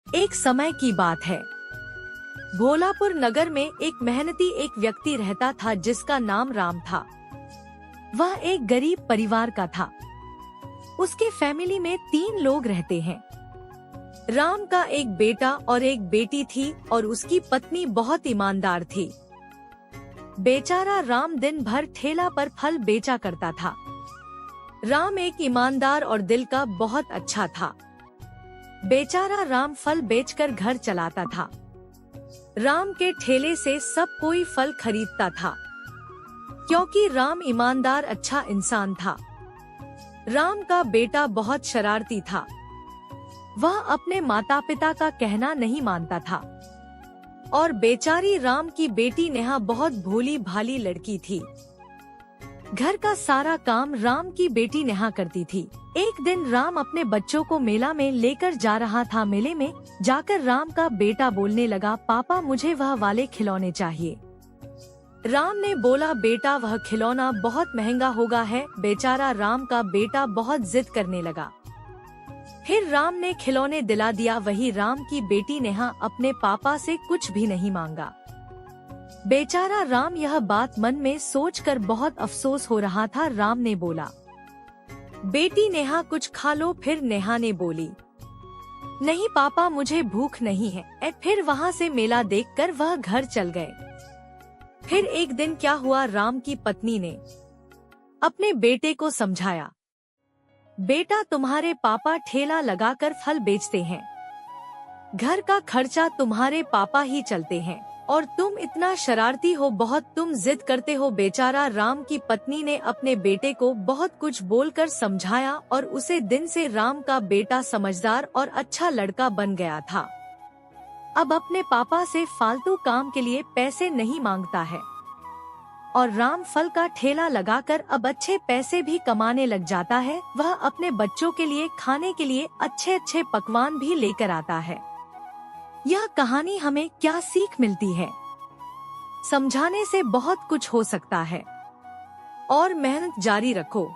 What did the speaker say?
एक समय की बात है। भोलापुर नगर में एक मेहनती एक व्यक्ति रहता था जिसका नाम राम था। वह एक गरीब परिवार का था। उसके फैमिली में 3 लोग रहते हैं। राम का एक बेटा और एक बेटी थी और उसकी पत्नी बहुत ईमानदार थी। बेचारा राम दिन भर ठेला पर फल बेचा करता था। राम एक ईमानदार और दिल का बहुत अच्छा था। बेचारा राम फल बेचकर घर चलाता था। राम के ठेले से सब कोई फल खरीदता था, क्योंकि राम ईमानदार अच्छा इंसान था। राम का बेटा बहुत शरारती था। वह अपने माता पिता का कहना नहीं मानता था। और बेचारी राम की बेटी नेहा बहुत भोली भाली लड़की थी। घर का सारा काम राम की बेटी नेहा करती थी। एक दिन राम अपने बच्चों को मेला में लेकर जा रहा था। मेले में जाकर राम का बेटा बोलने लगा, पापा मुझे वह वाले खिलौने चाहिए। राम ने बोला, बेटा वह खिलौना बहुत महंगा होगा है। बेचारा राम का बेटा बहुत जिद करने लगा। फिर राम ने खिलौने दिला दिया। वही राम की बेटी नेहा अपने पापा से कुछ भी नहीं मांगा। बेचारा राम यह बात मन में सोचकर बहुत अफसोस हो रहा था। राम ने बोला, बेटी नेहा कुछ खा लो। फिर नेहा ने बोली, नहीं पापा मुझे भूख नहीं है। फिर वहाँ से मेला देखकर वह घर चल गए। फिर एक दिन क्या हुआ, राम की पत्नी ने अपने बेटे को समझाया, बेटा तुम्हारे पापा ठेला लगाकर फल बेचते हैं, घर का खर्चा तुम्हारे पापा ही चलते हैं और तुम इतना शरारती हो, बहुत तुम जिद करते हो। बेचारा राम की पत्नी ने अपने बेटे को बहुत कुछ बोलकर समझाया और उसे दिन से राम का बेटा समझदार और अच्छा लड़का बन गया था। अब अपने पापा से फालतू काम के लिए पैसे नहीं मांगता है और राम फल का ठेला लगाकर अब अच्छे पैसे भी कमाने लग जाता है। वह अपने बच्चों के लिए खाने के लिए अच्छे अच्छे पकवान भी लेकर आता है। यह कहानी हमें क्या सीख मिलती है? समझाने से बहुत कुछ हो सकता है और मेहनत जारी रखो।